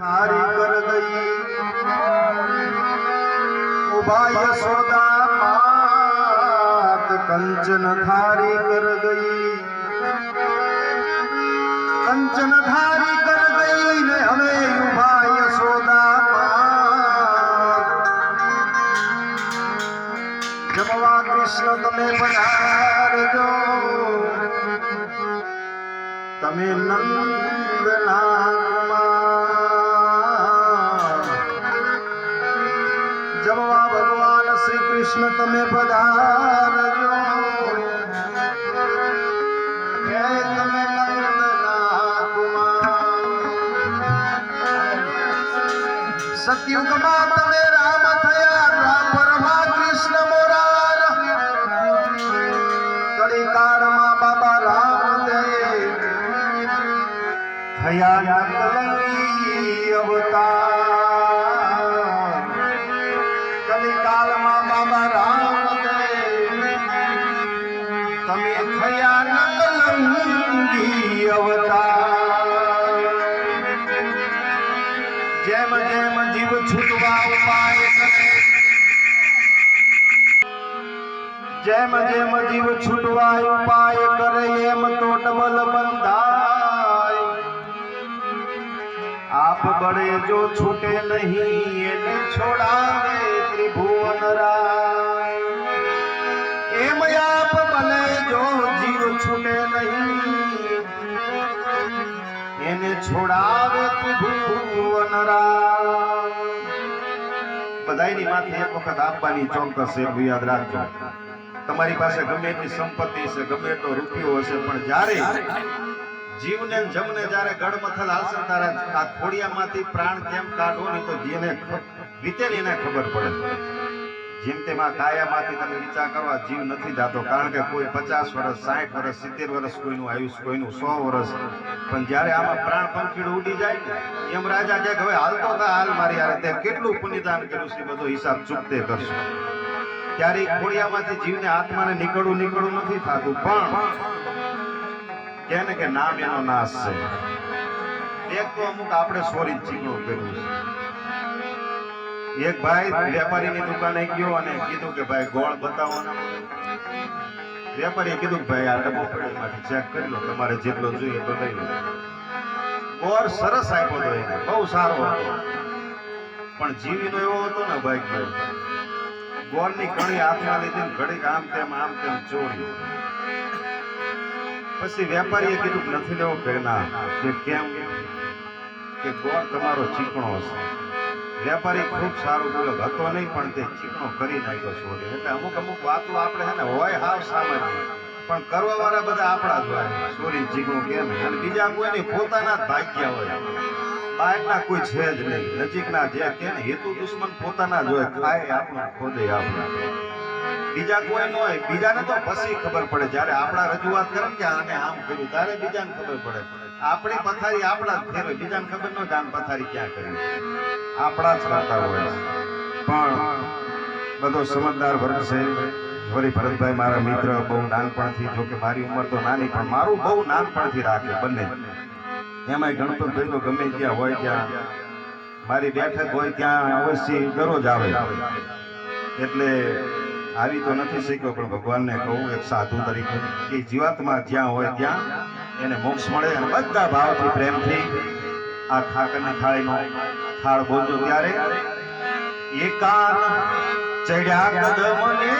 थारी कर गई उबा यशोदा मात कंचन थारी कर गई कंचन धारी कर गई ने हमें उभा यशोदा जमवा कृष्ण तमे पधारजो तमे नंदना जमवा भगवान श्री कृष्ण तमे पधारजो हे तमे सतयुग में तमे राम थया परमा कृष्ण मोरार कड़ी काल में बाबा राम दे थया नकलंगी अवतार कड़ी काल में बाबा राम दे तमे थया नकलंगी अवतार जेम जेम जीव छूटवा उपाय करे जेम जेम जीव छूटवा उपाय करे एम तो डबल बंधाय आप बड़े जो छूटे नहीं एने छोड़ावे त्रिभुवन राय एम आप भले जो जीव छूटे नहीं એને છોડાવે ત્રિભુવન રામ બધાયની માથે એક વખત આપવાની ચોક્કસ છે એવું યાદ રાખજો તમારી પાસે ગમે એટલી સંપત્તિ છે ગમે એટલો રૂપિયો હશે પણ જ્યારે જીવને જમને જ્યારે ગડમથલ હાલશે તારે આ ખોડિયામાંથી પ્રાણ કેમ કાઢવો નહીં તો જેને વીતેલી એને ખબર પડે જેમ તેમાં કાયામાંથી તમે વિચાર કરવા જીવ નથી જાતો કારણ કે કોઈ 50 વર્ષ 60 વર્ષ 70 વર્ષ કોઈનું આયુષ કોઈનું 100 વર્ષ પણ જ્યારે આમાં પ્રાણ પંખીડું ઉડી જાય ને એમ રાજા કે હવે હાલતો તા હાલ મારી યાર તે કેટલું પુણ્યદાન કર્યું છે બધો હિસાબ ચૂકતે કરશું ત્યારે ખોડિયામાંથી જીવને આત્માને નીકળવું નથી થતું પણ કે નામ એનો નાશ છે એક તો અમુક આપણે સોરી ચીકણું કર્યું છે એક ભાઈ વેપારીની દુકાને ગયો અને કીધું કે ભાઈ ગોળ બતાવો વેપારીએ કીધું કે ભાઈ આ ડબ્બો પડ્યોમાંથી ચેક કરી લો તમારે જેટલો જોઈએ એટલો લઈ લો ગોળ સરસ આપ્યો હતો એને બહુ સારો હતો પણ જીવીનો એવો હતો ને ભાઈ ગયો ગોળની કણી હાથમાં લીધી ઘડીક આમ તેમ ચોરી પછી વેપારીએ કીધું નથી લેવો કે ના કે કેમ કે ગોળ તમારો ચીકણો હશે વેપારી ખૂબ સારું બોલ્યો હતો નહીં પણ તે ચીકણો કરી નાખ્યો છોડી એટલે અમુક વાતો આપણે છે ને હોય હાવ સામાન્ય પણ કરવા વાળા બધા આપણા જ હોય ચોરી ચીકણું કેમ અને બીજા કોઈ નહીં પોતાના જ ભાગ્યા હોય બહારના કોઈ છે જ નહીં નજીકના જે કે ને હેતુ દુશ્મન પોતાના જ હોય ખાય આપણું ખોદે આપણું બીજા કોઈ ન હોય બીજાને તો પછી ખબર પડે જ્યારે આપણા રજૂઆત કરે ને કે આને આમ કર્યું ત્યારે બીજાને ખબર પડે આપણી પથારી આપણા જ ફેરવે બીજાને ખબર ન કે આમ પથારી ક્યાં કરી આપણા જ કરતા હોય પણ બધો સમજદાર વર્ગ છે વળી ભરતભાઈ મારા મિત્ર બહુ નાનપણથી જો કે મારી ઉંમર તો નાની પણ મારું બહુ નાનપણથી રાખે બંને એમાંય ગણપતભાઈ તો ગમે ત્યાં હોય ત્યાં મારી બેઠક હોય ત્યાં અવશ્ય દરરોજ આવે એટલે આવી તો નથી શીખ્યો પણ ભગવાનને કહું એક સાધુ તરીકે કે જીવાત્મા જ્યાં હોય ત્યાં એને મોક્ષ મળે અને બધા ભાવથી પ્રેમથી આ ઠાકરની થાળીનો થાળ બોલજો ત્યારે એકાન ચડ્યા કદમને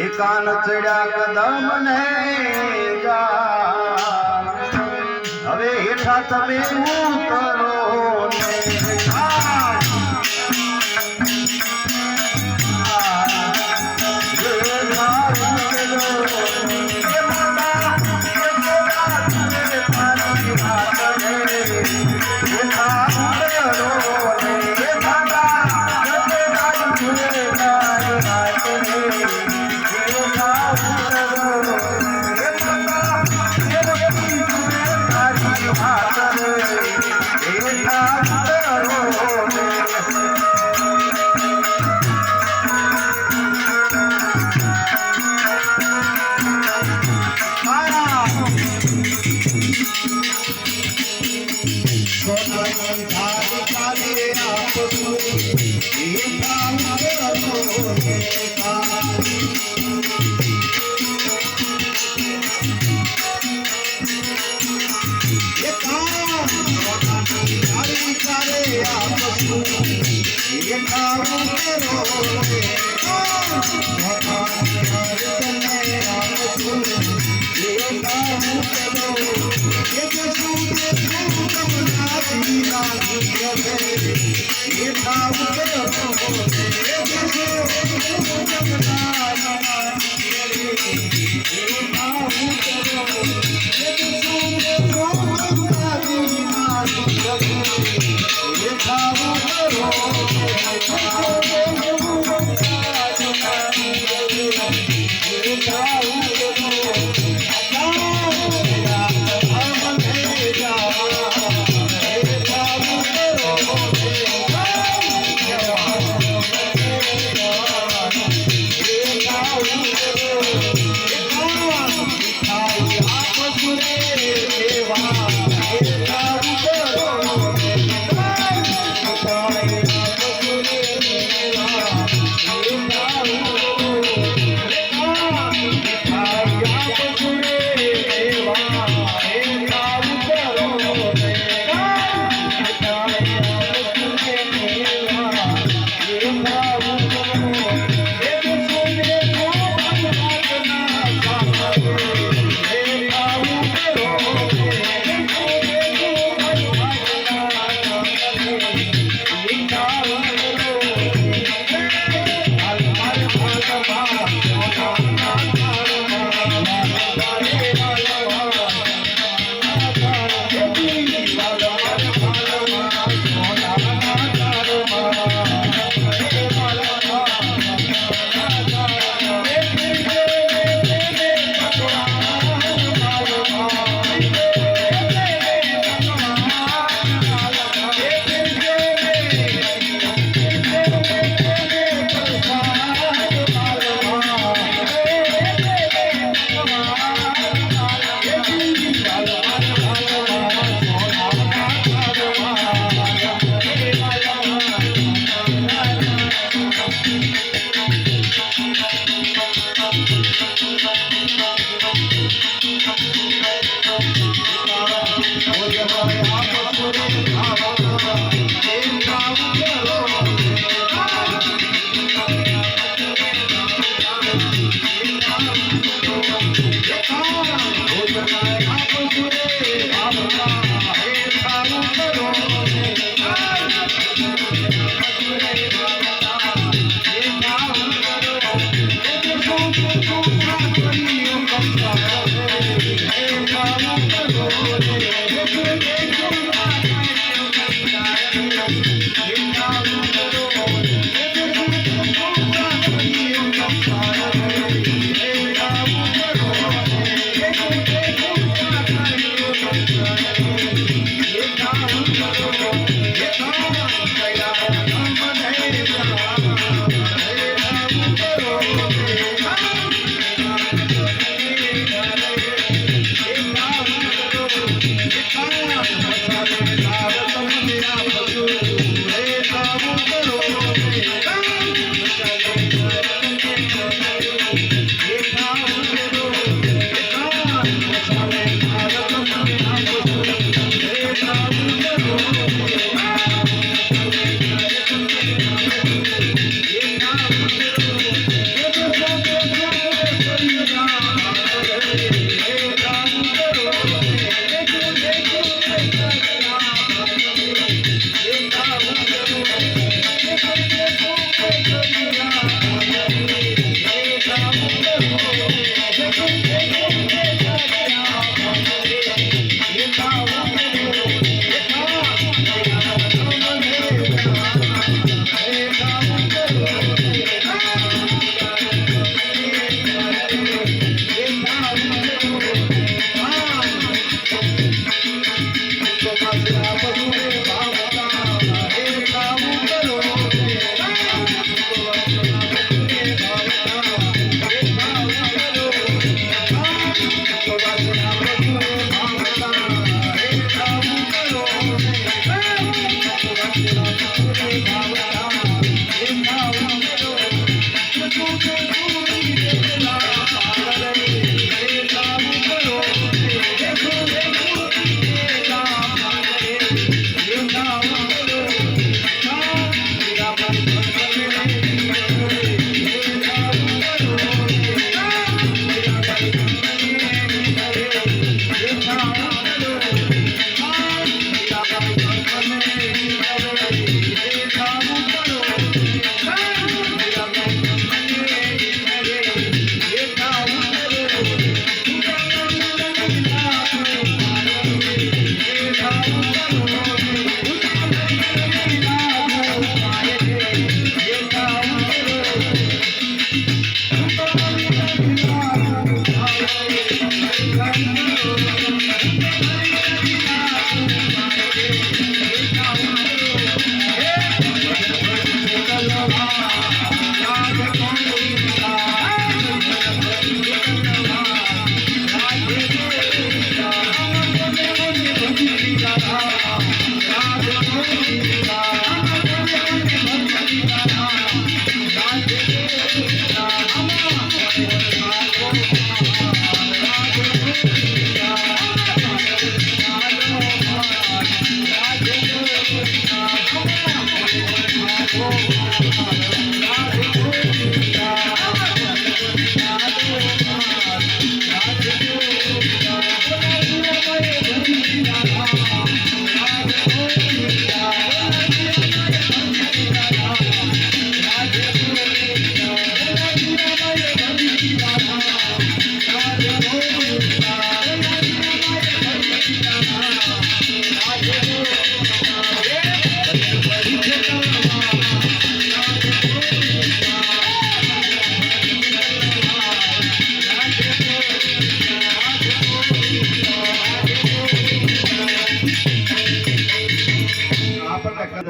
એકાન ચડ્યા કદમને હવે હેઠા તમે ઉતરો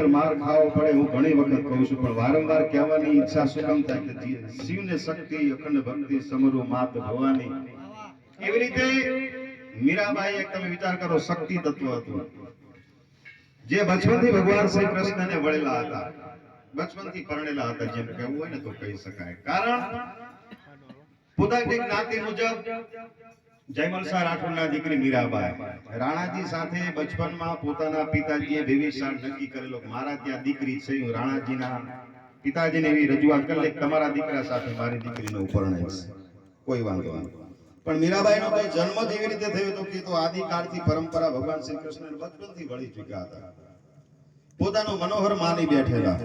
અંદર માર ખાવો પડે હું ઘણી વખત કહું છું, પણ વારંવાર કહેવાની ઈચ્છા શું કામ થાય કે શિવને શક્તિ અખંડ ભક્તિ સમરૂ માત ભવાની. એવી રીતે મીરાબાઈ એક તમે વિચાર કરો શક્તિ તત્વ હતું જે બચપનથી ભગવાન શ્રી કૃષ્ણને વળેલા હતા, બચપનથી પરણેલા હતા, જેમ કહેવું હોય ને તો કહી શકાય. કારણ પોતાની જ્ઞાતિ મુજબ જયમલસા રાઠોડના દીકરી મીરાબાઈ રાણાજી સાથે બચપનમાં પોતાના પિતાજીએ વિવિશાળ નક્કી કરેલો મારા ત્યાં દીકરી છે, હું રાણાજીના પિતાજીને એવી રજૂઆત કરી કે તમારા દીકરા સાથે મારી દીકરીનો પરણાઈશ, કોઈ વાંધો નહીં. પણ મીરાબાઈનો તો જન્મ જ એવી રીતે થયો હતો કે તો આદિકાળથી પરંપરા ભગવાન શ્રી કૃષ્ણ બચપનથી વળી ચૂક્યા હતા, પોતાનું મનોહર માની બેઠેલા.